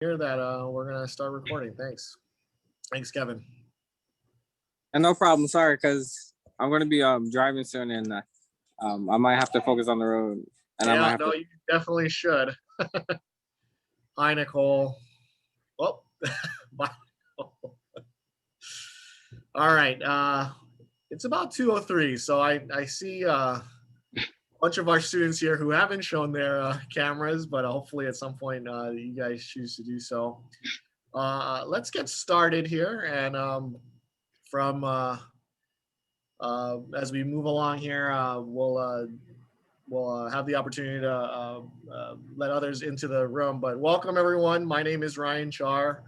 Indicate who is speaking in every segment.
Speaker 1: Here that we're gonna start recording. Thanks. Thanks, Kevin.
Speaker 2: And no problem. Sorry, because I'm going to be driving soon, and I might have to focus on the road, and I might
Speaker 1: Yeah,
Speaker 2: have
Speaker 1: no,
Speaker 2: to.
Speaker 1: you definitely should. Hi, Nicole. Oh, bye. All right. It's about 2:03, so I see a bunch of our students here who haven't shown their cameras, but hopefully at some point you guys choose to do so. Let's get started here, and from as we move along here, we'll have the opportunity to let others into the room. But welcome, everyone. My name is Ryan Char.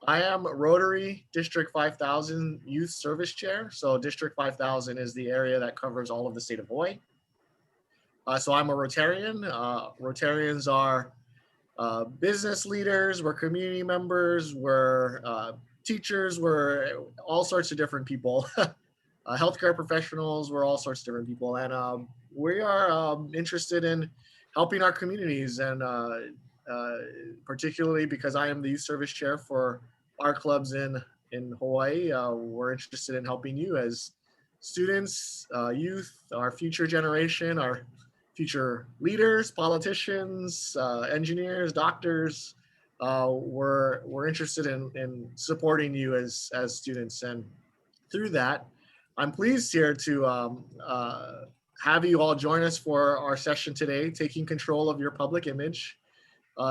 Speaker 1: I am Rotary District 5000 Youth Service Chair. So District 5000 is the area that covers all of the state of Hawaii. So I'm a Rotarian. Rotarians are business leaders, we're community members, we're teachers, we're all sorts of different people. Healthcare professionals, we're all sorts of different people. And we are interested in helping our communities, and particularly because I am the youth service chair for our clubs in Hawaii. We're interested in helping you as students, youth, our future generation, our future leaders, politicians, engineers, doctors. We're interested in supporting you as students, and through that, I'm pleased here to have you all join us for our session today, taking control of your public image.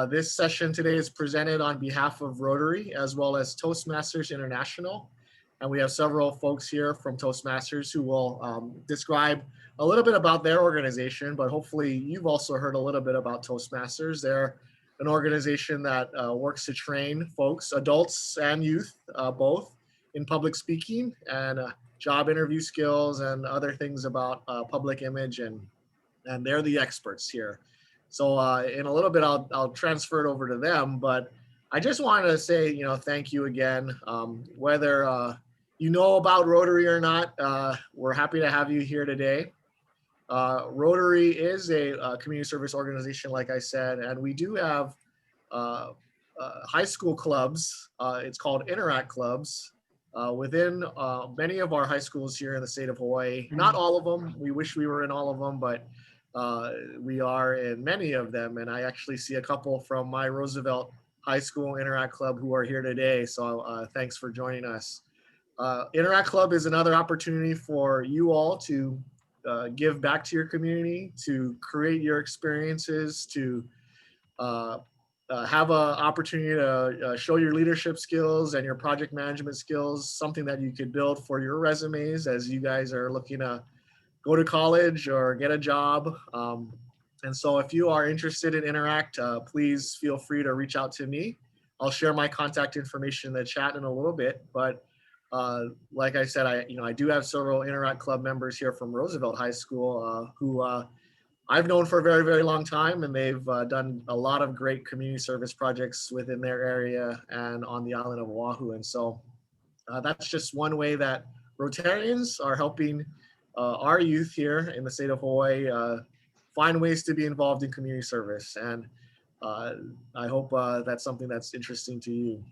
Speaker 1: This session today is presented on behalf of Rotary as well as Toastmasters International. And we have several folks here from Toastmasters who will describe a little bit about their organization, but hopefully you've also heard a little bit about Toastmasters. They're an organization that works to train folks, adults and youth, both in public speaking and job interview skills and other things about public image, and they're the experts here. So in a little bit, I'll transfer it over to them, but I just wanted to say, thank you again. Whether you know about Rotary or not, we're happy to have you here today. Rotary is a community service organization, like I said, and we do have high school clubs. It's called Interact Clubs within many of our high schools here in the state of Hawaii. Not all of them. We wish we were in all of them, but we are in many of them. And I actually see a couple from my Roosevelt High School Interact Club who are here today. So thanks for joining us. Interact Club is another opportunity for you all to give back to your community, to create your experiences, to have an opportunity to show your leadership skills and your project management skills, something that you could build for your resumes as you guys are looking to go to college or get a job. And so if you are interested in Interact, please feel free to reach out to me. I'll share my contact information in the chat in a little bit, but like I said, I do have several Interact Club members here from Roosevelt High School who I've known for a very, very long time, and they've done a lot of great community service projects within their area and on the island of Oahu. And so that's just one way that Rotarians are helping our youth here in the state of Hawaii find ways to be involved in community service. And I hope that's something that's interesting to you.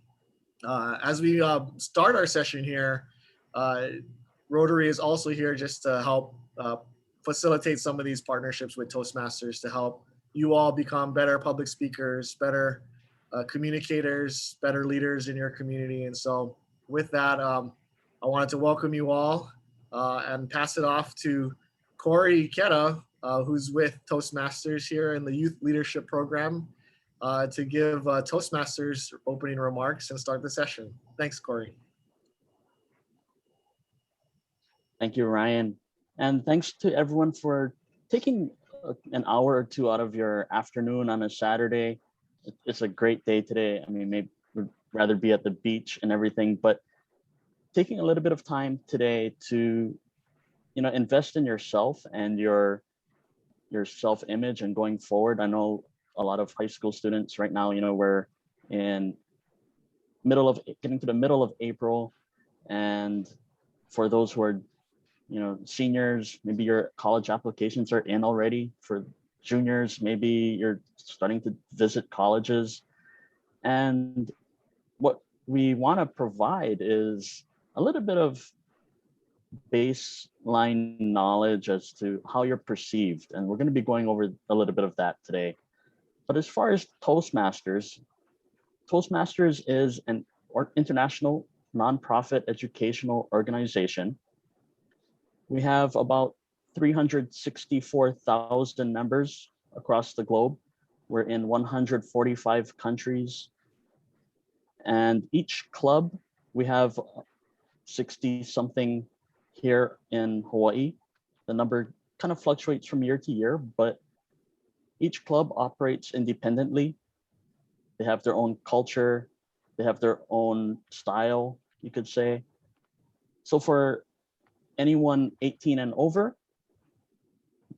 Speaker 1: As we start our session here, Rotary is also here just to help facilitate some of these partnerships with Toastmasters to help you all become better public speakers, better communicators, better leaders in your community. And so with that, I wanted to welcome you all and pass it off to Corey Keta, who's with Toastmasters here in the Youth Leadership Program, to give Toastmasters opening remarks and start the session. Thanks, Corey.
Speaker 3: Thank you, Ryan. And thanks to everyone for taking an hour or two out of your afternoon on a Saturday. It's a great day today. I mean, maybe we'd rather be at the beach and everything, but taking a little bit of time today to, invest in yourself and your self-image and going forward. I know a lot of high school students right now, we're in getting to the middle of April. And for those who are seniors, maybe your college applications are in already. For juniors, maybe you're starting to visit colleges. And what we want to provide is a little bit of baseline knowledge as to how you're perceived. And we're going to be going over a little bit of that today. But as far as Toastmasters, Toastmasters is an international nonprofit educational organization. We have about 364,000 members across the globe. We're in 145 countries. And each club, we have 60 something here in Hawaii. The number kind of fluctuates from year to year, but each club operates independently. They have their own culture. They have their own style, you could say. So for anyone 18 and over,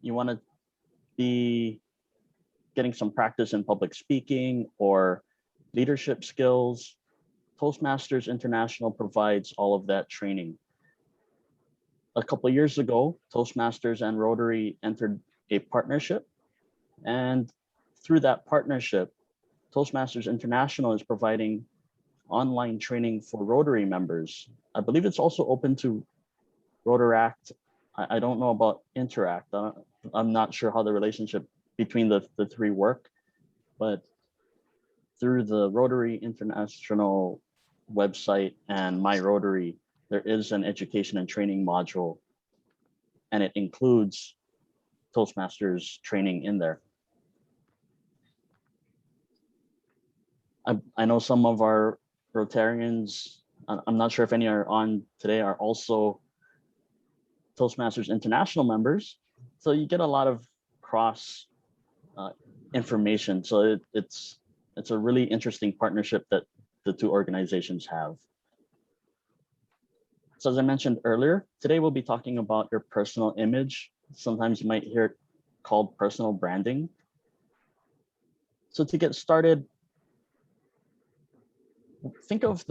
Speaker 3: you want to be getting some practice in public speaking or leadership skills, Toastmasters International provides all of that training. A couple of years ago, Toastmasters and Rotary entered a partnership. And through that partnership, Toastmasters International is providing online training for Rotary members. I believe it's also open to Rotaract. I don't know about Interact. I'm not sure how the relationship between the three work, but through the Rotary International website and My Rotary, there is an education and training module, and it includes Toastmasters training in there. I know some of our Rotarians, I'm not sure if any are on today, are also Toastmasters International members. So you get a lot of cross information. So it's a really interesting partnership that the two organizations have. So as I mentioned earlier, today we'll be talking about your personal image. Sometimes you might hear it called personal branding. So to get started, think of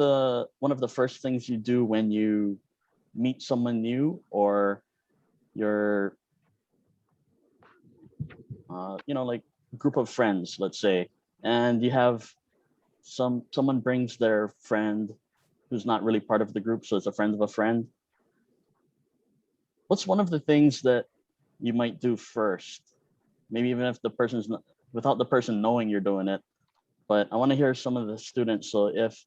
Speaker 3: one of the first things you do when you meet someone new, or your like group of friends, let's say, and you have someone brings their friend who's not really part of the group, so it's a friend of a friend. What's one of the things that you might do first? Maybe even if the person's not, without the person knowing you're doing it. But I want to hear some of the students. So if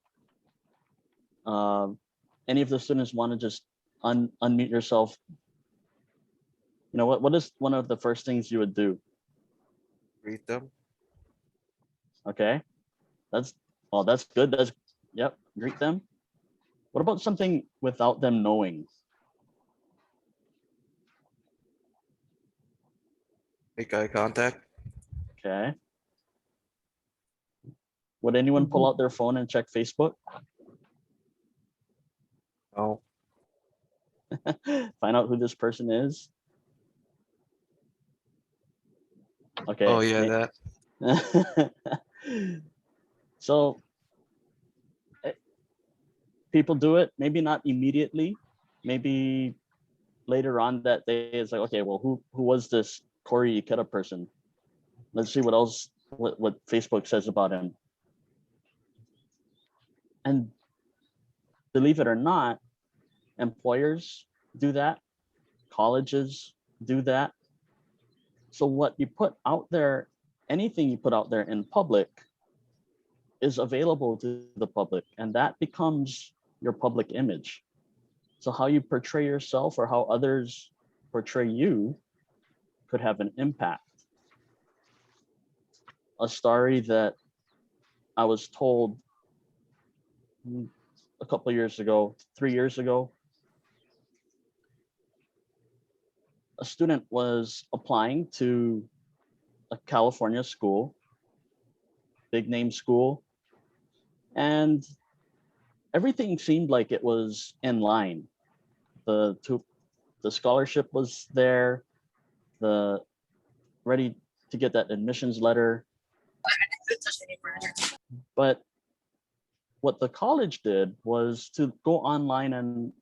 Speaker 3: any of the students want to just unmute yourself, what is one of the first things you would do?
Speaker 4: Greet them.
Speaker 3: Okay, that's good. Yep, greet them. What about something without them knowing?
Speaker 4: Make eye contact.
Speaker 3: Okay. Would anyone pull out their phone and check Facebook?
Speaker 4: No.
Speaker 3: Find out who this person is? Okay.
Speaker 4: Oh yeah, that.
Speaker 3: So people do it, maybe not immediately, maybe later on that day. It's like, okay, well, who was this Corey Ikeda person? Let's see what else, what Facebook says about him. And believe it or not, employers do that, colleges do that. So what you put out there, anything you put out there in public is available to the public, and that becomes your public image. So how you portray yourself or how others portray you could have an impact. A story that I was told a couple of years ago, 3 years ago, a student was applying to a California school, big name school, and everything seemed like it was in line. The scholarship was there, ready to get that admissions letter. But what the college did was to go online and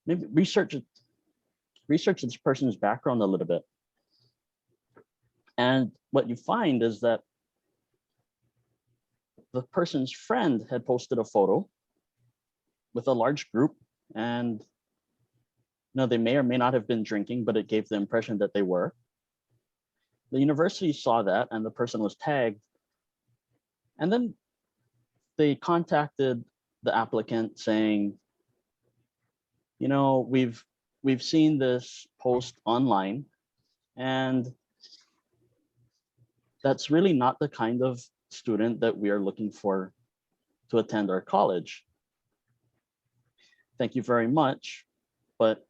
Speaker 3: maybe research this person's background a little bit. And what you find is that the person's friend had posted a photo with a large group, and they may or may not have been drinking, but it gave the impression that they were. The university saw that, and the person was tagged. And then they contacted the applicant saying, we've seen this post online, and that's really not the kind of student that we are looking for to attend our college. Thank you very much, but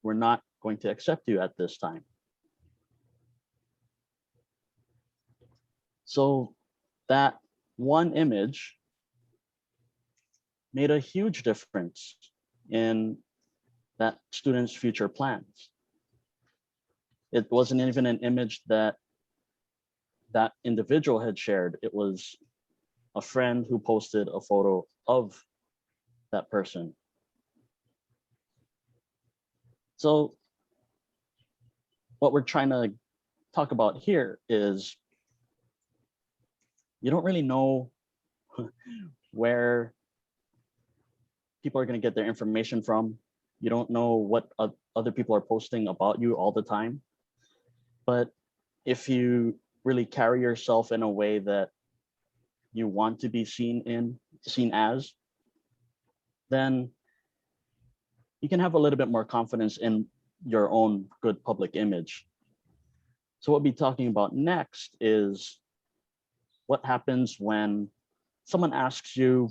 Speaker 3: we're not going to accept you at this time. So that one image made a huge difference in that student's future plans. It wasn't even an image that individual had shared. It was a friend who posted a photo of that person. So what we're trying to talk about here is you don't really know where people are going to get their information from. You don't know what other people are posting about you all the time. But if you really carry yourself in a way that you want to be seen as, then you can have a little bit more confidence in your own good public image. So what we'll be talking about next is what happens when someone asks you,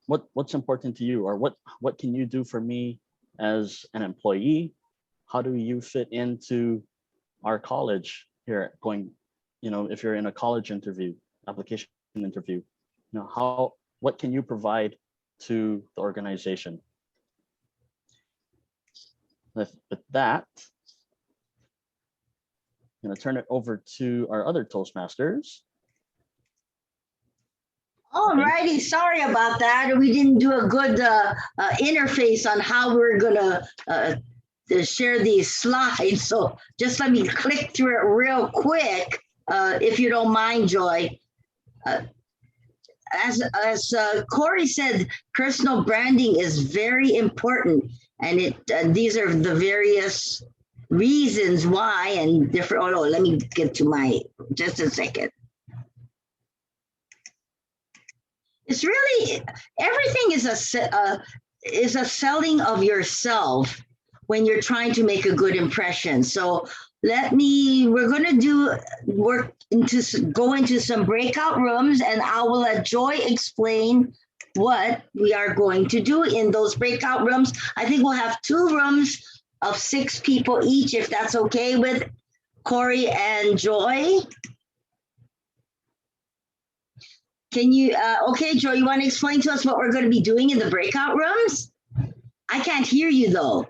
Speaker 3: what's important to you, or what can you do for me as an employee? How do you fit into our college here going, if you're in a college interview, application interview, what can you provide to the organization? With that, I'm going to turn it over to our other Toastmasters.
Speaker 5: All righty, sorry about that. We didn't do a good interface on how we're gonna share these slides. So just let me click through it real quick, if you don't mind, Joy. As Corey said, personal branding is very important, and these are the various reasons why and different. Oh no, let me get to just a second. It's really, everything is a selling of yourself when you're trying to make a good impression. So we're going to go into some breakout rooms, and I will let Joy explain what we are going to do in those breakout rooms. I think we'll have 2 rooms of 6 people each, if that's okay with Corey and Joy. Can you, okay, Joy, you want to explain to us what we're going to be doing in the breakout rooms? I can't hear you though.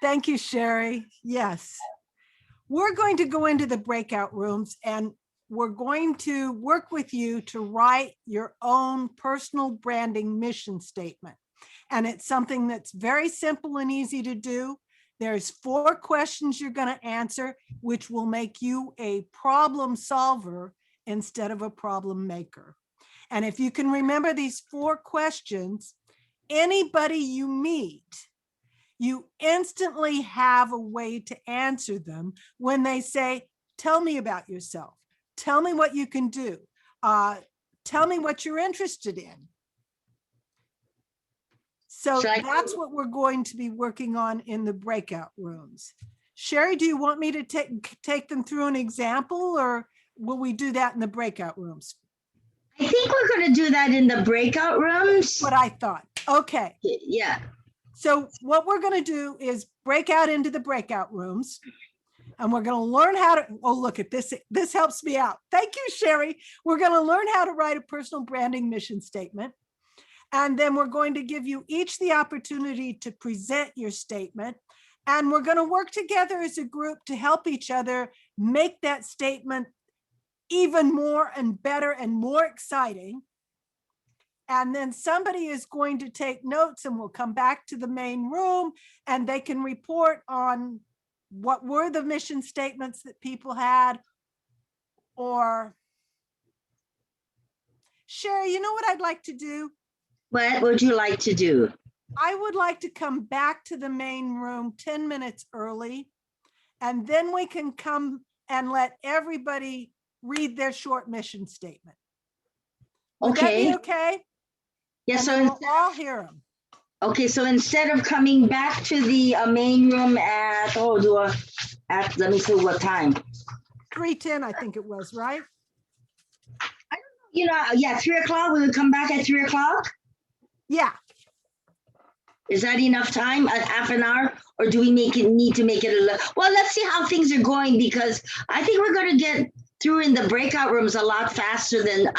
Speaker 6: Thank you, Sherry. Yes, we're going to go into the breakout rooms, and we're going to work with you to write your own personal branding mission statement. And it's something that's very simple and easy to do. There's 4 questions you're going to answer, which will make you a problem solver instead of a problem maker. And if you can remember these 4 questions, anybody you meet, you instantly have a way to answer them when they say, tell me about yourself. Tell me what you can do. Tell me what you're interested in. So that's what we're going to be working on in the breakout rooms. Sherry, do you want me to take them through an example, or will we do that in the breakout rooms?
Speaker 5: I think we're going to do that in the breakout rooms.
Speaker 6: What I thought. Okay.
Speaker 5: Yeah.
Speaker 6: So what we're going to do is break out into the breakout rooms, and we're going to learn how to, oh, look at this. This helps me out. Thank you, Sherry. We're going to learn how to write a personal branding mission statement. And then we're going to give you each the opportunity to present your statement. And we're going to work together as a group to help each other make that statement even more and better and more exciting. And then somebody is going to take notes, and we'll come back to the main room, and they can report on what were the mission statements that people had, or Sherry, you know what I'd like to do?
Speaker 5: What would you like to do?
Speaker 6: I would like to come back to the main room 10 minutes early, and then we can come and let everybody read their short mission statement. Would that be okay?
Speaker 5: Yes,
Speaker 6: And then
Speaker 5: so
Speaker 6: we'll all hear them.
Speaker 5: okay, so instead of coming back to the main room at let me see what time.
Speaker 6: 3:10, I think it was, right?
Speaker 5: Yeah, 3 o'clock. We would come back at 3 o'clock.
Speaker 6: Yeah.
Speaker 5: Is that enough time? A half an hour, or do we need to make it a little? Well, let's see how things are going, because I think we're going to get through in the breakout rooms a lot faster than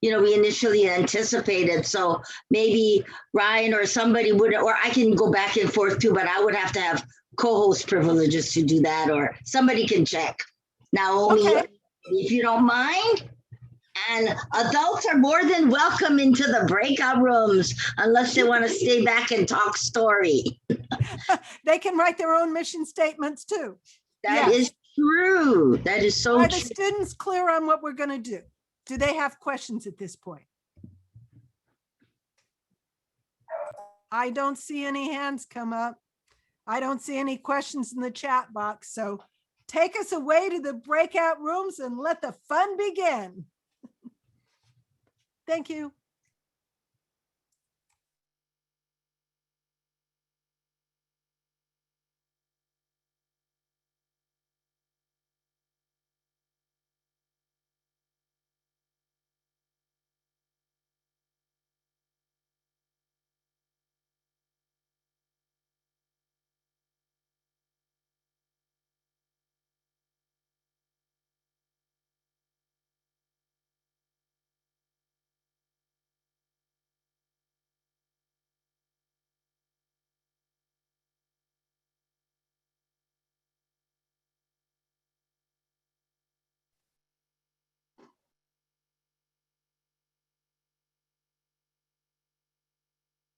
Speaker 5: we initially anticipated. So maybe Ryan or somebody would, or I can go back and forth too, but I would have to have co-host privileges to do that, or somebody can check. Naomi,
Speaker 6: Okay.
Speaker 5: if you don't mind. And adults are more than welcome into the breakout rooms unless they want to stay back and talk story.
Speaker 6: They can write their own mission statements too.
Speaker 5: That is true. That is so
Speaker 6: Are the
Speaker 5: true.
Speaker 6: students clear on what we're going to do? Do they have questions at this point? I don't see any hands come up. I don't see any questions in the chat box. So take us away to the breakout rooms and let the fun begin. Thank you.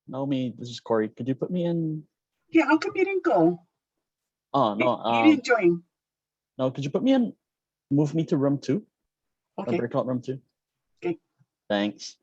Speaker 3: Naomi, this is Corey. Could you put me in?
Speaker 7: Yeah, how come you didn't go?
Speaker 3: Oh, no.
Speaker 7: You didn't join.
Speaker 3: No, could you put me in? Move me to room 2? Or
Speaker 7: Okay.
Speaker 3: breakout room 2?
Speaker 7: Okay.
Speaker 3: Thanks.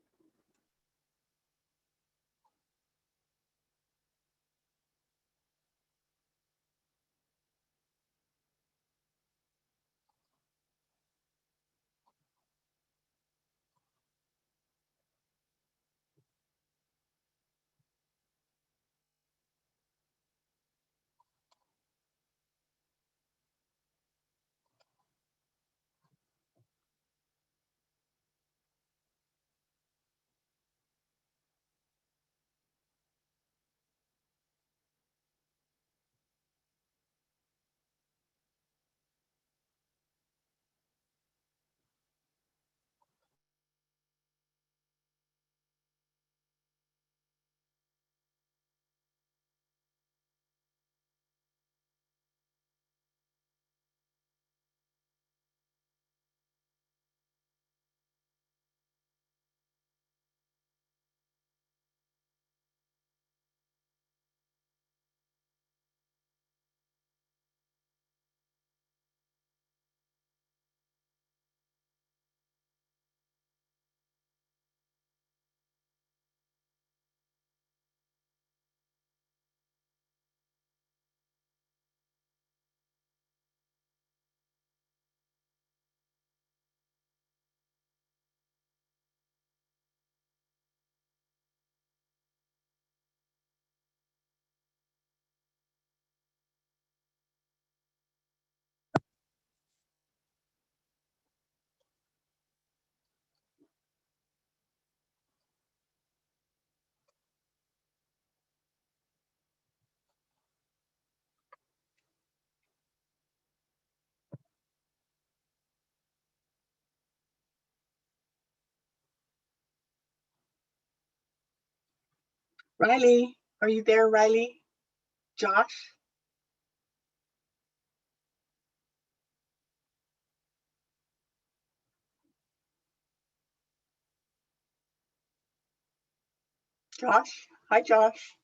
Speaker 7: Riley, are you there, Riley? Josh? Josh? Hi, Josh.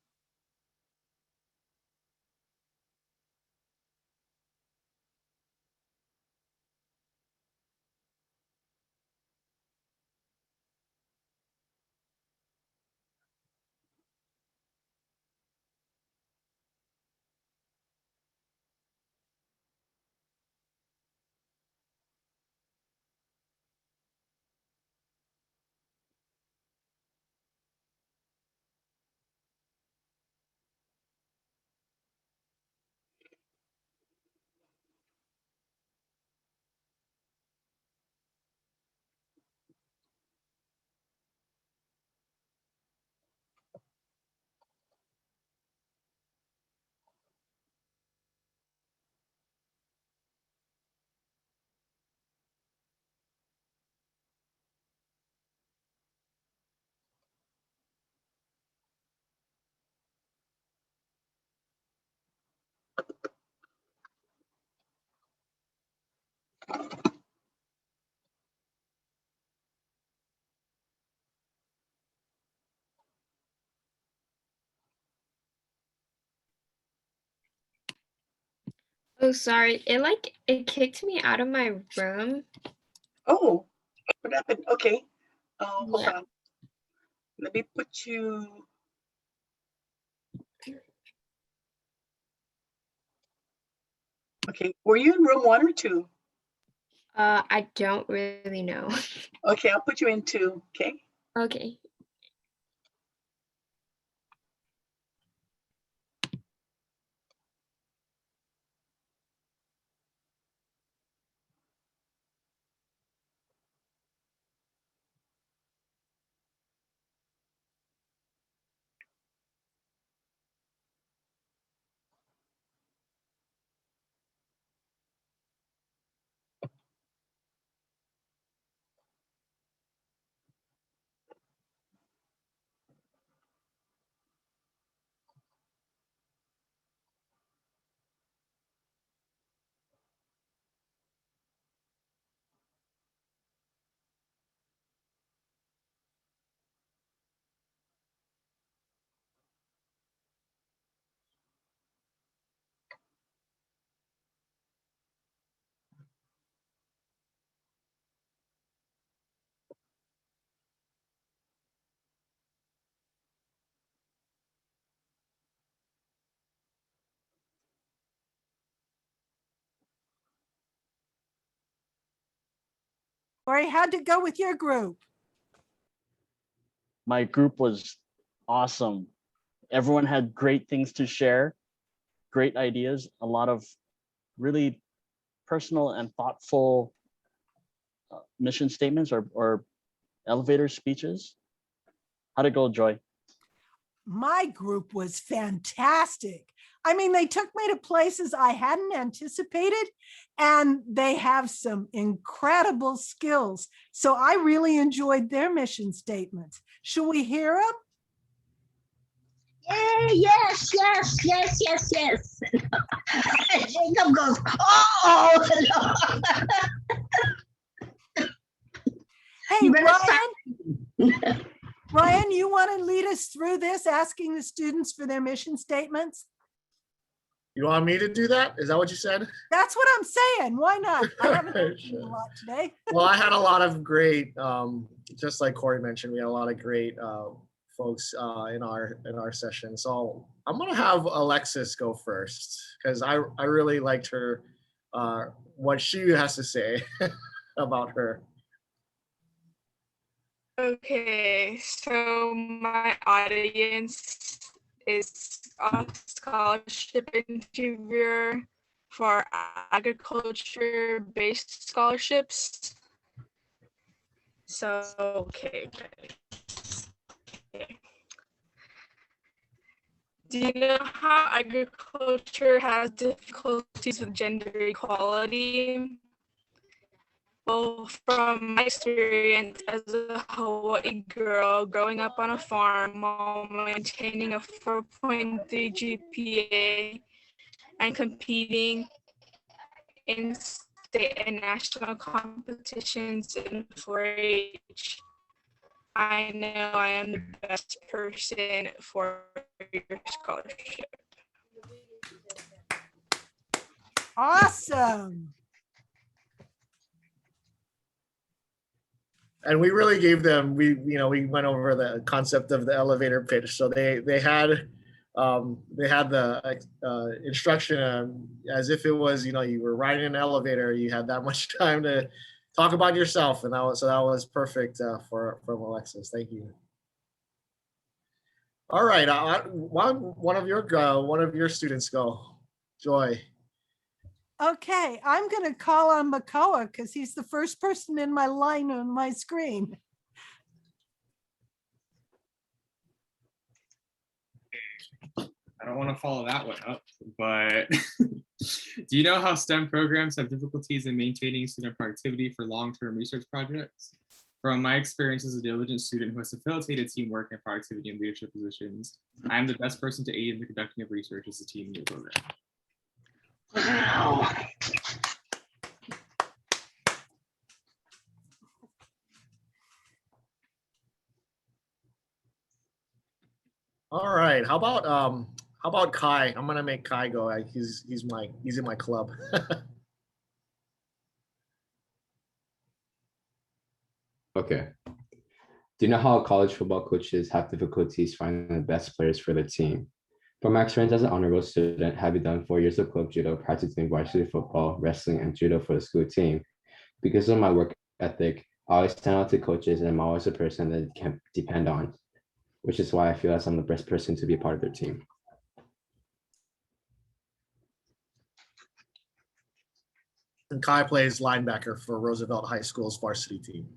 Speaker 8: Oh, sorry. It kicked me out of my room.
Speaker 7: Oh, what happened? Okay. Hold
Speaker 8: Yeah.
Speaker 7: on. Let me put you. Okay. Were you in room 1 or 2?
Speaker 8: I don't really know.
Speaker 7: Okay, I'll put you in 2. Okay.
Speaker 8: Okay.
Speaker 6: Corey, how'd it go with your group?
Speaker 3: My group was awesome. Everyone had great things to share, great ideas, a lot of really personal and thoughtful mission statements or elevator speeches. How'd it go, Joy?
Speaker 6: My group was fantastic. I mean, they took me to places I hadn't anticipated, and they have some incredible skills. So I really enjoyed their mission statements. Should we hear them?
Speaker 5: Yay, yes, yes, yes, yes, yes. Jacob goes, oh,
Speaker 6: Hey,
Speaker 5: you better
Speaker 6: Ryan,
Speaker 5: start.
Speaker 6: Ryan, you want to lead us through this, asking the students for their mission statements?
Speaker 1: You want me to do that? Is that what you said?
Speaker 6: That's what I'm saying. Why not? I haven't heard you a lot today.
Speaker 1: Well, I had a lot of great, just like Corey mentioned, we had a lot of great folks in our session. So I'm gonna have Alexis go first because I really liked her, what she has to say about her.
Speaker 9: Okay, so my audience is a scholarship interviewer for agriculture-based scholarships. So, okay. Do you know how agriculture has difficulties with gender equality? Well, from my experience as a Hawaii girl growing up on a farm while maintaining a 4.3 GPA and competing in state and national competitions in 4-H, I know I am the best person for your scholarship.
Speaker 6: Awesome.
Speaker 1: And we really gave them, we went over the concept of the elevator pitch. So they had the instruction as if it was, you were riding an elevator, you had that much time to talk about yourself. And that was perfect from Alexis. Thank you. All right, one of your students go. Joy.
Speaker 6: Okay, I'm going to call on Makoa because he's the first person in my line on my screen.
Speaker 10: I don't want to follow that one up, but do you know how STEM programs have difficulties in maintaining student productivity for long-term research projects? From my experience as a diligent student who has facilitated teamwork and productivity in leadership positions, I am the best person to aid in the conducting of research as a team in your program.
Speaker 5: Wow.
Speaker 1: All right, how about How about Kai? I'm gonna make Kai go. He's in my club.
Speaker 11: Okay. Do you know how college football coaches have difficulties finding the best players for their team? From my experience as an honor roll student, having done 4 years of club judo, practicing varsity football, wrestling, and judo for the school team, because of my work ethic, I always stand out to coaches and I'm always a person that they can depend on, which is why I feel as I'm the best person to be a part of their team.
Speaker 1: And Kai plays linebacker for Roosevelt High School's varsity team.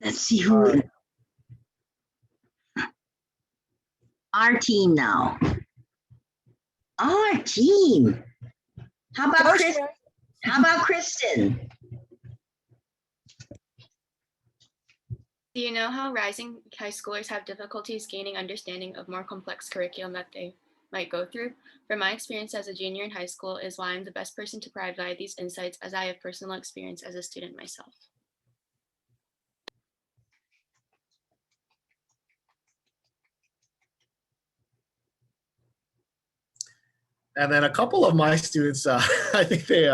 Speaker 5: Let's see who. Our team now. Our team. How about
Speaker 6: Go,
Speaker 5: Chris?
Speaker 6: Sharon.
Speaker 5: How about Kristen?
Speaker 12: Do you know how rising high schoolers have difficulties gaining understanding of more complex curriculum that they might go through? From my experience as a junior in high school is why I'm the best person to provide these insights, as I have personal experience as a student myself.
Speaker 1: And then a couple of my students, I think they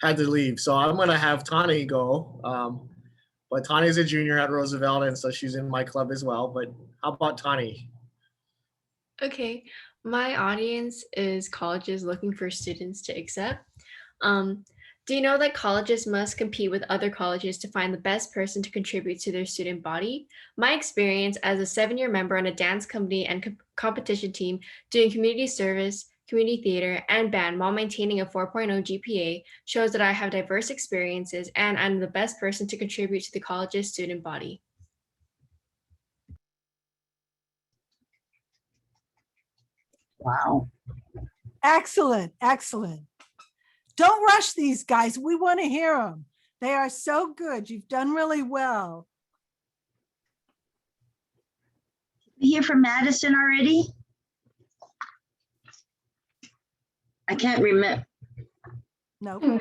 Speaker 1: had to leave. So I'm going to have Tani go. But Tani's a junior at Roosevelt, and so she's in my club as well. But how about Tani?
Speaker 8: Okay, my audience is colleges looking for students to accept. Do you know that colleges must compete with other colleges to find the best person to contribute to their student body? My experience as a 7-year member on a dance company and competition team doing community service, community theater, and band while maintaining a 4.0 GPA shows that I have diverse experiences and I'm the best person to contribute to the college's student body.
Speaker 5: Wow.
Speaker 6: Excellent, excellent. Don't rush these guys. We want to hear them. They are so good. You've done really well.
Speaker 5: We hear from Madison already? I can't remember.
Speaker 6: No.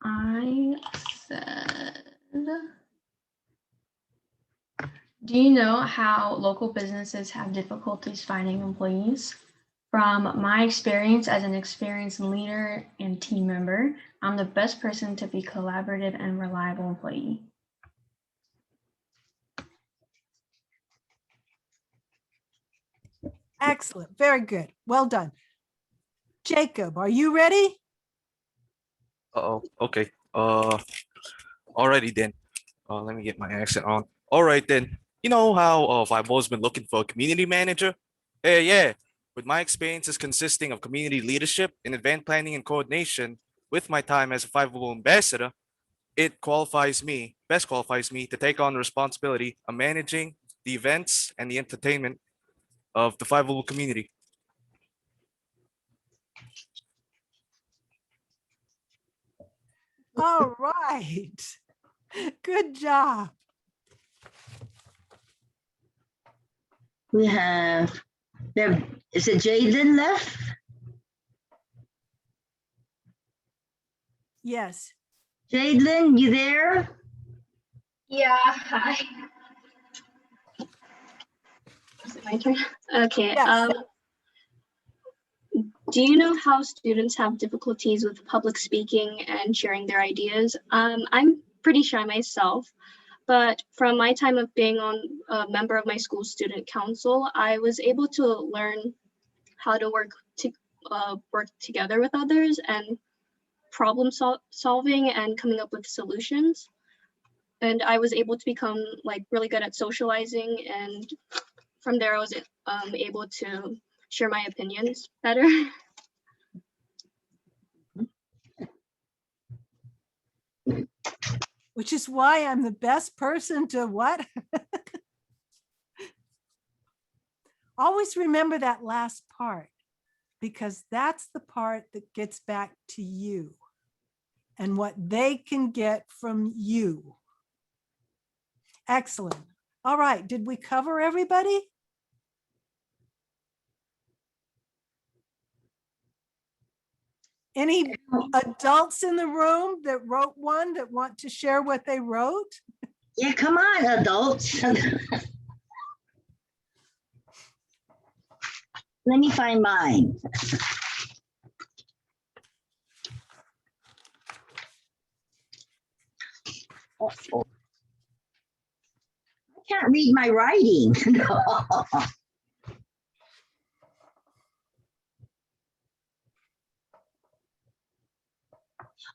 Speaker 13: I said, do you know how local businesses have difficulties finding employees? From my experience as an experienced leader and team member, I'm the best person to be collaborative and reliable employee.
Speaker 6: Excellent. Very good. Well done. Jacob, are you ready?
Speaker 4: Uh-oh. Okay. Alrighty then. Let me get my accent on. All right then. You know how I've always been looking for a community manager? Yeah. With my experiences consisting of community leadership and event planning and coordination, with my time as a 5 ambassador, it best qualifies me to take on the responsibility of managing the events and the entertainment of the 5 community.
Speaker 6: All right. Good job.
Speaker 5: We have, is it Jaden left?
Speaker 6: Yes.
Speaker 5: Jaden, you there?
Speaker 14: Yeah, hi. Is it my turn? Okay.
Speaker 6: Yes.
Speaker 14: Do you know how students have difficulties with public speaking and sharing their ideas? I'm pretty shy myself, but from my time of being on a member of my school student council, I was able to learn how to work together with others and problem solving and coming up with solutions. And I was able to become like really good at socializing, and from there I was able to share my opinions better.
Speaker 6: Which is why I'm the best person to what? Always remember that last part, because that's the part that gets back to you and what they can get from you. Excellent. All right, did we cover everybody? Any adults in the room that wrote one that want to share what they wrote?
Speaker 5: Yeah, come on, adults. Let me find mine. Oh, I can't read my writing.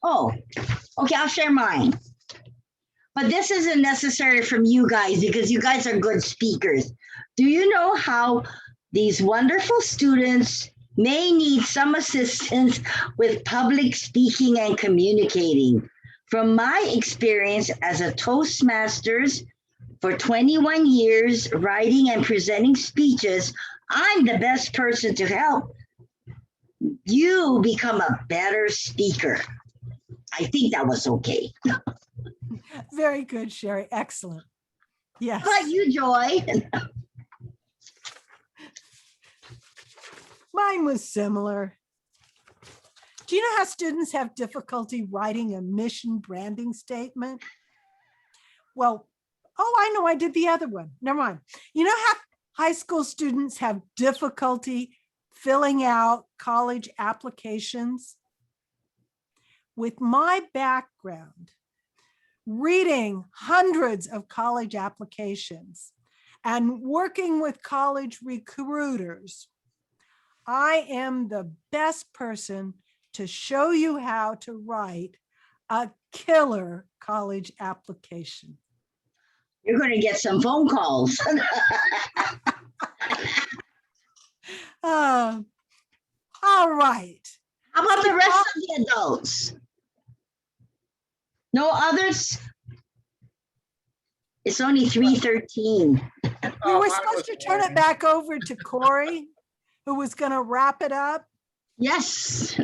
Speaker 5: Oh, okay, I'll share mine. But this isn't necessary from you guys because you guys are good speakers. Do you know how these wonderful students may need some assistance with public speaking and communicating? From my experience as a Toastmasters for 21 years, writing and presenting speeches, I'm the best person to help you become a better speaker. I think that was okay.
Speaker 6: Very good, Sherry. Excellent. Yes.
Speaker 5: How about you, Joy?
Speaker 6: Mine was similar. Do you know how students have difficulty writing a mission branding statement? Well, oh, I know, I did the other one. Never mind. You know how high school students have difficulty filling out college applications? With my background, reading hundreds of college applications and working with college recruiters, I am the best person to show you how to write a killer college application.
Speaker 5: You're going to get some phone calls.
Speaker 6: All right.
Speaker 5: How about the rest of the adults? No others? It's only 3:13.
Speaker 6: We were supposed to turn it back over to Corey, who was going to wrap it up.
Speaker 5: Yes.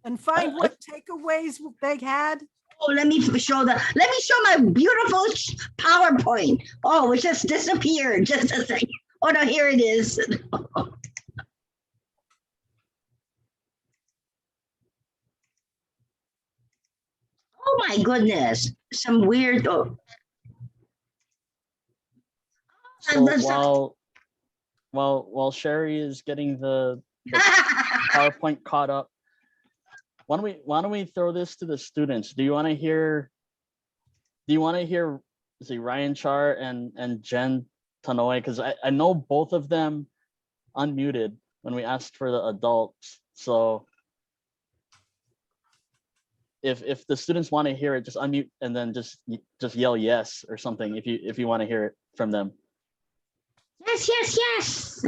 Speaker 6: And find what takeaways they had.
Speaker 5: Oh, let me show my beautiful PowerPoint. Oh, it just disappeared. Just a second. Oh no, here it is. Oh my goodness. Some weird. Oh.
Speaker 3: So while Sherry is getting the PowerPoint caught up, why don't we throw this to the students? Do you want to hear Ryan Char and Jen Tanoe? Because I know both of them unmuted when we asked for the adults. So if the students want to hear it, just unmute and then just yell yes or something if you want to hear it from them.
Speaker 5: Yes.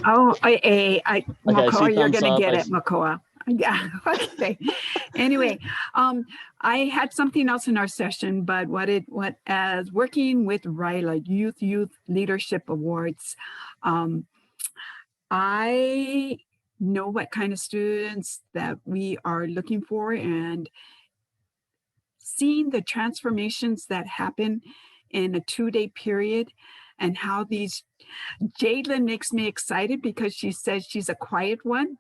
Speaker 15: Oh, Makoa,
Speaker 3: okay,
Speaker 15: you're gonna get it, Makoa. Yeah. Okay. Anyway, I had something else in our session, but as working with RILA Youth Leadership Awards, I know what kind of students that we are looking for, and seeing the transformations that happen in a 2-day period, and how Jadlyn makes me excited because she says she's a quiet one.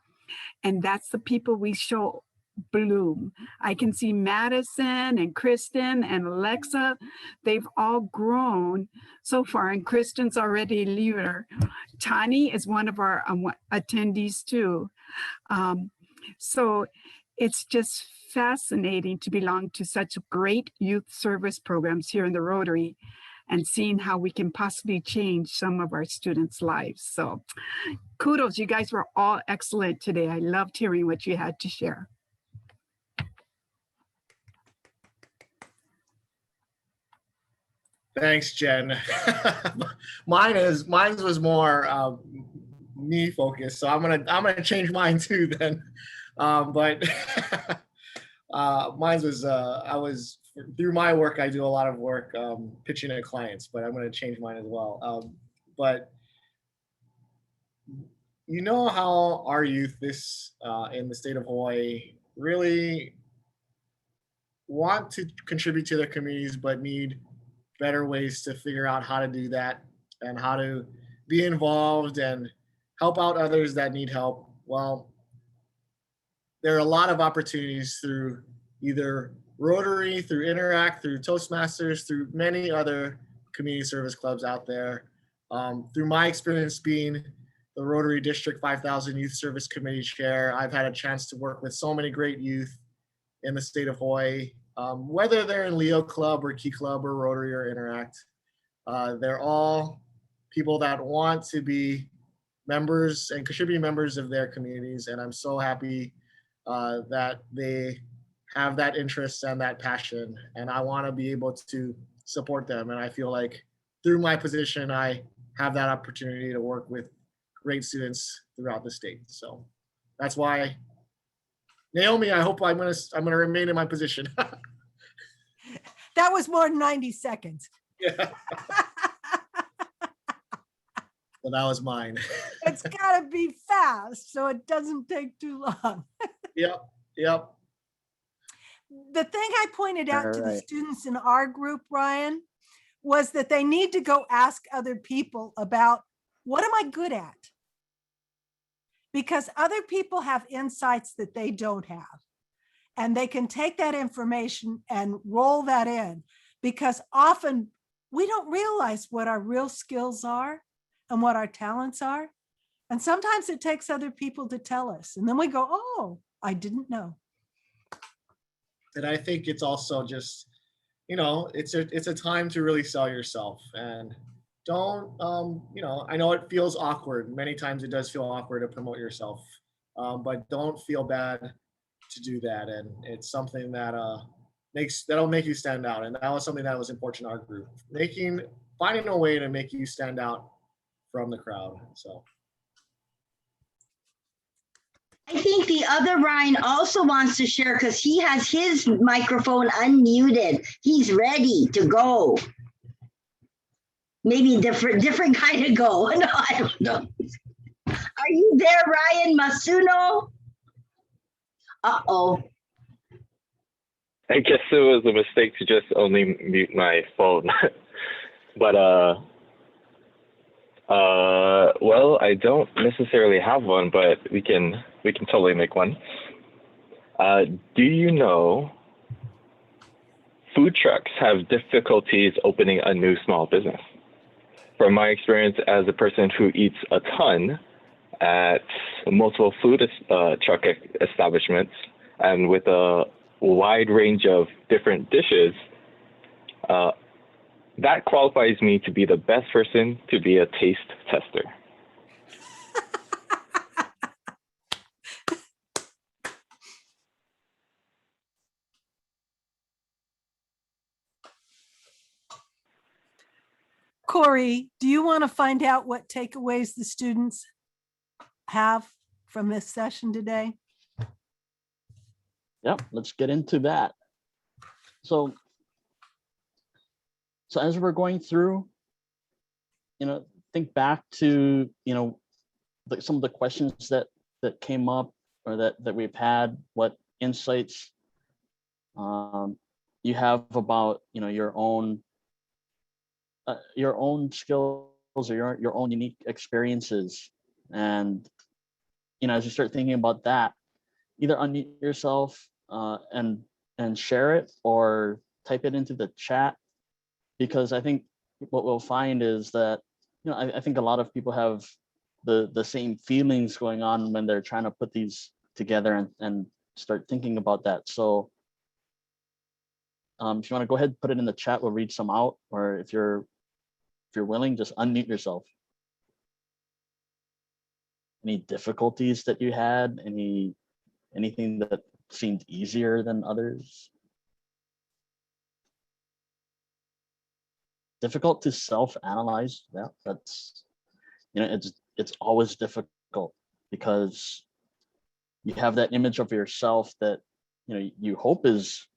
Speaker 15: And that's the people we show bloom. I can see Madison and Kristen and Alexa. They've all grown so far, and Kristen's already a leader. Tani is one of our attendees too. So it's just fascinating to belong to such great youth service programs here in the Rotary, and seeing how we can possibly change some of our students' lives. So kudos, you guys were all excellent today. I loved hearing what you had to share.
Speaker 1: Thanks, Jen. Mine was more me focused, so I'm gonna change mine too then. But mine was I was through my work. I do a lot of work pitching to clients, but I'm gonna change mine as well. But you know how our youth in the state of Hawaii really want to contribute to their communities, but need better ways to figure out how to do that and how to be involved and help out others that need help. Well, there are a lot of opportunities through either Rotary, through Interact, through Toastmasters, through many other community service clubs out there. Through my experience being the Rotary District 5000 Youth Service Committee Chair, I've had a chance to work with so many great youth in the state of Hawaii, whether they're in Leo Club or Key Club or Rotary or Interact. They're all people that want to be members and contribute members of their communities. And I'm so happy that they have that interest and that passion. And I want to be able to support them. And I feel like through my position, I have that opportunity to work with great students throughout the state. So that's why, Naomi, I hope I'm gonna remain in my position.
Speaker 6: That was more than 90 seconds.
Speaker 1: Yeah. Well, that was mine.
Speaker 6: It's gotta be fast, so it doesn't take too long.
Speaker 1: Yep, yep.
Speaker 6: The thing I pointed out to the
Speaker 3: Alright.
Speaker 6: students in our group, Ryan, was that they need to go ask other people about, what am I good at? Because other people have insights that they don't have. And they can take that information and roll that in, because often we don't realize what our real skills are and what our talents are. And sometimes it takes other people to tell us. And then we go, oh, I didn't know.
Speaker 1: And I think it's also just, you know, it's a time to really sell yourself, and don't, you know, I know it feels awkward. Many times it does feel awkward to promote yourself, but don't feel bad to do that. And it's something that that'll make you stand out. And that was something that was important in our group, finding a way to make you stand out from the crowd. So.
Speaker 5: I think the other Ryan also wants to share because he has his microphone unmuted. He's ready to go. Maybe different kind of go. No, I don't know. Are you there, Ryan Masuno? Uh-oh.
Speaker 16: I guess it was a mistake to just only mute my phone. But well, I don't necessarily have one, but we can totally make one. Do you know food trucks have difficulties opening a new small business? From my experience as a person who eats a ton at multiple food truck establishments and with a wide range of different dishes, that qualifies me to be the best person to be a taste tester.
Speaker 6: Corey, do you want to find out what takeaways the students have from this session today?
Speaker 3: Yep, let's get into that. So as we're going through, you know, think back to, you know, some of the questions that came up or that we've had, what insights you have about, you know, your own skills or your own unique experiences. And, you know, as you start thinking about that, either unmute yourself and share it or type it into the chat, because I think what we'll find is that, you know, I think a lot of people have the same feelings going on when they're trying to put these together and start thinking about that. So if you want to go ahead and put it in the chat, we'll read some out, or if you're willing, just unmute yourself. Any difficulties that you had? Anything that seemed easier than others? Difficult to self-analyze. Yeah, that's, you know, it's always difficult because you have that image of yourself that, you know, you hope is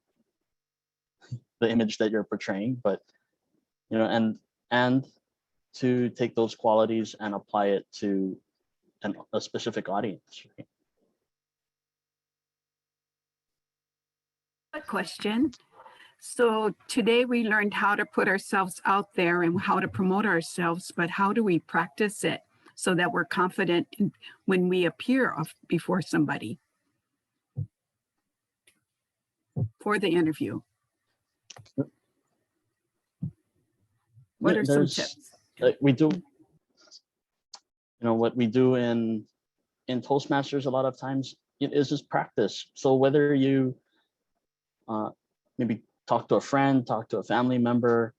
Speaker 3: the image that you're portraying, but, you know, and to take those qualities and apply it to a specific audience. Right?
Speaker 15: A question. So today we learned how to put ourselves out there and how to promote ourselves, but how do we practice it so that we're confident when we appear before somebody? for the interview? What
Speaker 3: Yeah,
Speaker 15: are some
Speaker 3: there's
Speaker 15: tips?
Speaker 3: we do, what we do in Toastmasters a lot of times it is just practice. So whether you maybe talk to a friend, talk to a family member,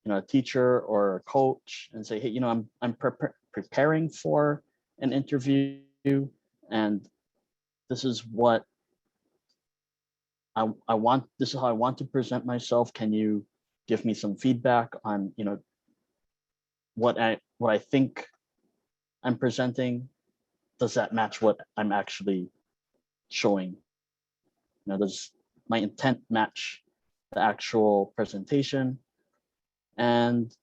Speaker 3: a teacher or a coach, and say, hey, I'm preparing for an interview, and this is what I want. This is how I want to present myself. Can you give me some feedback on what I think I'm presenting? Does that match what I'm actually showing? Does my intent match the actual presentation? And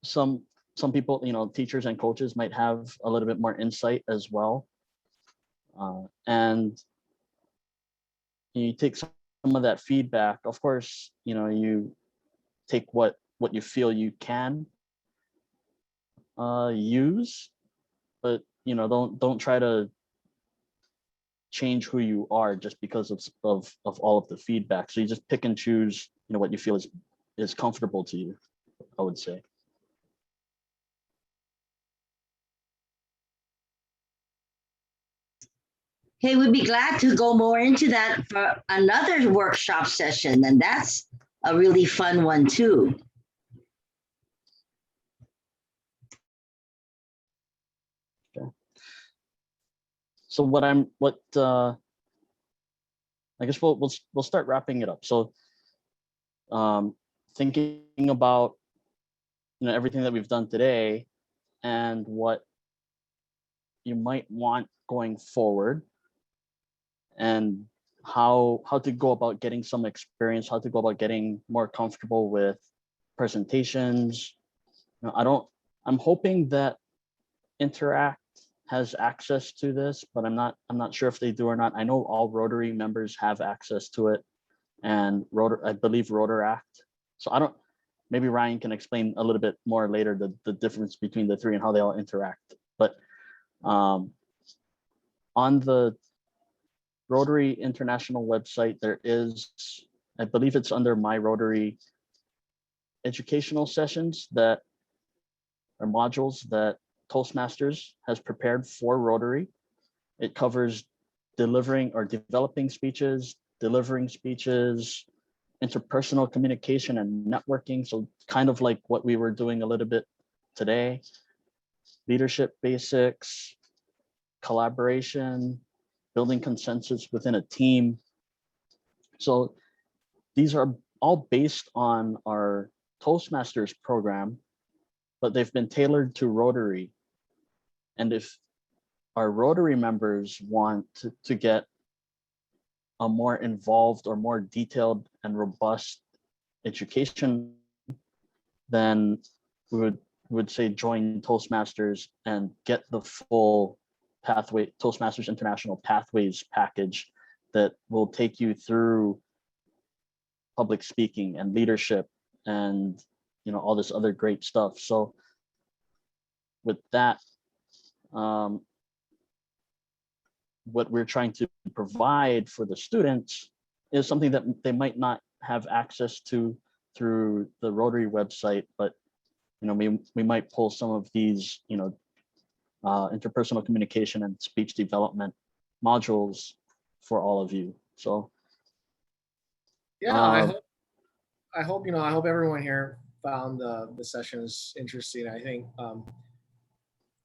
Speaker 3: some people, teachers and coaches might have a little bit more insight as well, and you take some of that feedback. Of course, you take what you feel you can use, but don't try to change who you are just because of all of the feedback. So you just pick and choose what you feel is comfortable to you, I would say.
Speaker 5: Hey, we'd be glad to go more into that for another workshop session, and that's a really fun one too.
Speaker 3: Okay. So I guess we'll start wrapping it up. So thinking about everything that we've done today and what you might want going forward, and how to go about getting some experience, how to go about getting more comfortable with presentations. I'm hoping that Interact has access to this, but I'm not sure if they do or not. I know all Rotary members have access to it, and I believe Rotaract. So maybe Ryan can explain a little bit more later the difference between the three and how they all interact. But on the Rotary International website, there is, I believe it's under My Rotary, educational sessions that are modules that Toastmasters has prepared for Rotary. It covers delivering or developing speeches, delivering speeches, interpersonal communication and networking. So kind of like what we were doing a little bit today, leadership basics, collaboration, building consensus within a team. So these are all based on our Toastmasters program, but they've been tailored to Rotary. And if our Rotary members want to get a more involved or more detailed and robust education, then we would say join Toastmasters and get the full pathway, Toastmasters International Pathways package that will take you through public speaking and leadership and all this other great stuff. So with that, what we're trying to provide for the students is something that they might not have access to through the Rotary website, but we might pull some of these interpersonal communication and speech development modules for all of you. So
Speaker 1: yeah, I hope everyone here found the sessions interesting. I think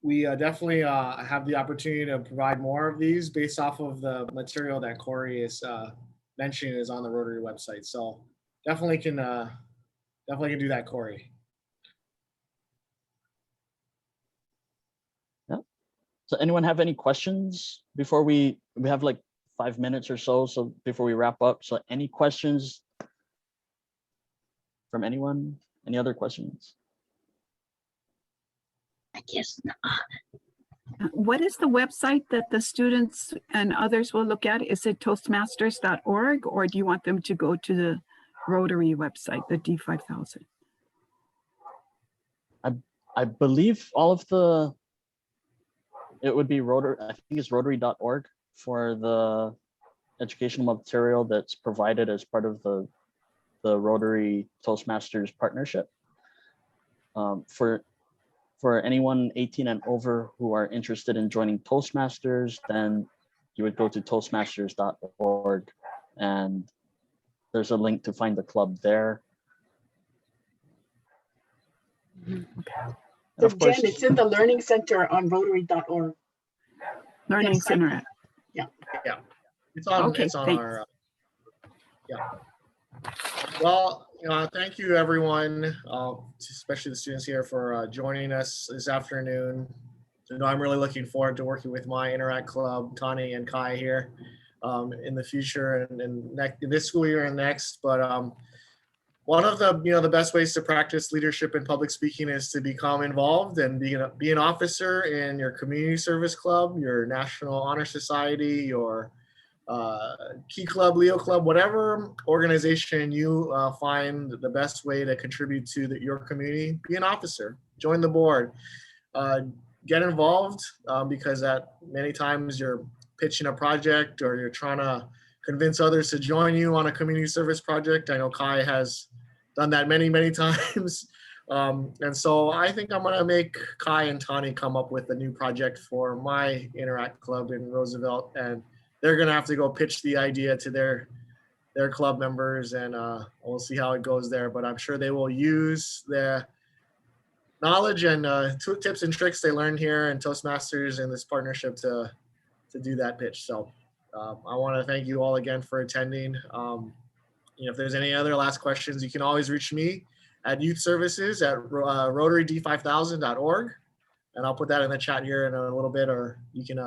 Speaker 1: we definitely have the opportunity to provide more of these based off of the material that Corey is mentioning is on the Rotary website. So definitely can do that, Corey.
Speaker 3: Yeah. So anyone have any questions before we have like 5 minutes or so before we wrap up? So any questions from anyone? Any other questions?
Speaker 5: I guess not.
Speaker 15: What is the website that the students and others will look at? Is it toastmasters.org, or do you want them to go to the Rotary website, the D5000?
Speaker 3: I believe it would be Rotary, I think it's rotary.org for the educational material that's provided as part of the Rotary Toastmasters partnership. For anyone 18 and over who are interested in joining Toastmasters, then you would go to toastmasters.org, and there's a link to find the club there.
Speaker 7: So
Speaker 3: Of course,
Speaker 7: Jen, it's in the Learning Center on Rotary.org.
Speaker 15: Learning
Speaker 7: Yes,
Speaker 15: Center app.
Speaker 7: Yeah.
Speaker 1: Yeah, it's on.
Speaker 15: Okay,
Speaker 1: It's on
Speaker 15: thanks.
Speaker 1: our. Yeah. Well, thank you everyone, especially the students here, for joining us this afternoon. So, I'm really looking forward to working with my Interact Club, Tani and Kai here, in the future and this school year and next. But one of the best ways to practice leadership and public speaking is to become involved and be an officer in your community service club, your National Honor Society, your Key Club, Leo Club, whatever organization you find the best way to contribute to your community. Be an officer, join the board, get involved, because many times you're pitching a project or you're trying to convince others to join you on a community service project. I know Kai has done that many, many times. And so I think I'm gonna make Kai and Tani come up with a new project for my Interact Club in Roosevelt, and they're gonna have to go pitch the idea to their club members, and we'll see how it goes there. But I'm sure they will use the knowledge and tips and tricks they learned here in Toastmasters and this partnership to do that pitch. So I want to thank you all again for attending. If there's any other last questions, you can always reach me at youthservices@rotaryd5000.org, and I'll put that in the chat here in a little bit, or you can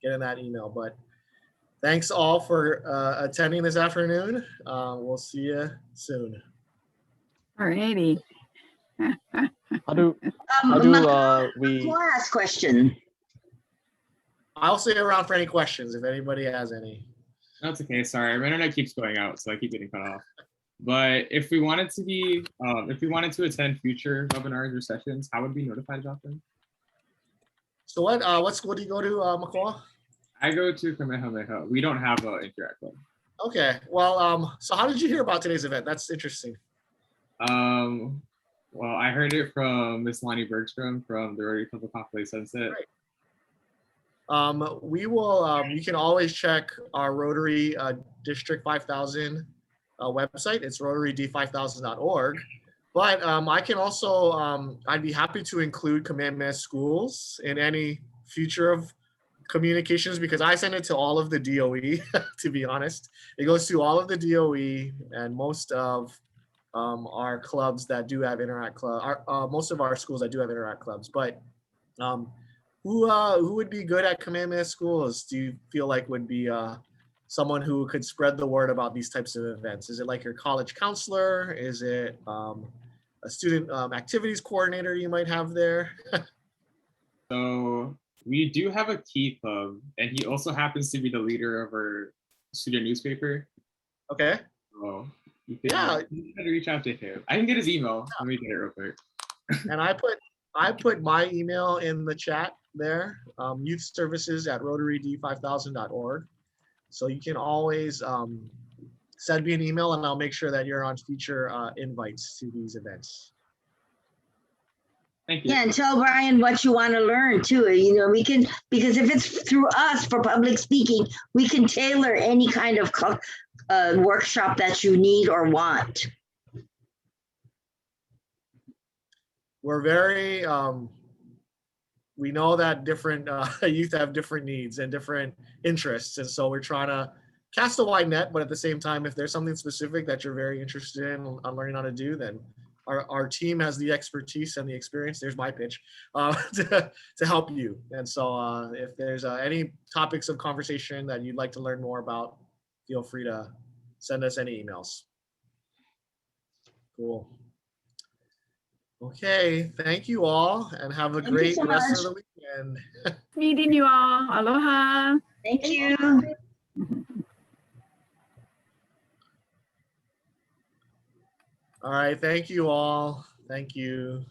Speaker 1: get in that email. But thanks all for attending this afternoon. We'll see you soon.
Speaker 15: All righty.
Speaker 3: how do we?
Speaker 5: Last question.
Speaker 1: I'll stay around for any questions if anybody has any.
Speaker 10: That's okay. Sorry, my internet keeps going out, so I keep getting cut off. But if we wanted to attend future webinars or sessions, how would we be notified about them?
Speaker 1: So what school do you go to, McCall?
Speaker 10: I go to Kamehameha. We don't have an Interact Club.
Speaker 1: Okay. Well, so how did you hear about today's event? That's interesting.
Speaker 10: Well, I heard it from Miss Lonnie Bergstrom from the Rotary Club of Coffee Sunset.
Speaker 1: Right. We will, you can always check our Rotary District 5000 website. It's rotaryd5000.org. But I can also, I'd be happy to include Kamehameha schools in any future of communications, because I send it to all of the DOE, to be honest. It goes to all of the DOE and most of our clubs that do have Interact Club, most of our schools that do have Interact Clubs. But who would be good at Kamehameha schools? Do you feel like would be someone who could spread the word about these types of events? Is it like your college counselor? Is it a student activities coordinator you might have there?
Speaker 10: So we do have a Key Club, and he also happens to be the leader of our student newspaper.
Speaker 1: Okay.
Speaker 10: So you can reach out to him. I can get his email. Let me get it real quick.
Speaker 1: And I put my email in the chat there, youthservices@rotaryd5000.org. So you can always send me an email, and I'll make sure that you're on future invites to these events.
Speaker 10: Thank you.
Speaker 5: Yeah, and tell Brian what you want to learn too. We can, because if it's through us for public speaking, we can tailor any kind of workshop that you need or want.
Speaker 1: We're very, we know that different youth have different needs and different interests. And so we're trying to cast a wide net, but at the same time, if there's something specific that you're very interested in on learning how to do, then our team has the expertise and the experience. There's my pitch to help you. And so if there's any topics of conversation that you'd like to learn more about, feel free to send us any emails. Cool. Okay, thank you all, and have a great rest of the weekend.
Speaker 15: Meeting you all. Aloha.
Speaker 5: Thank you.
Speaker 1: All right, thank you all. Thank you.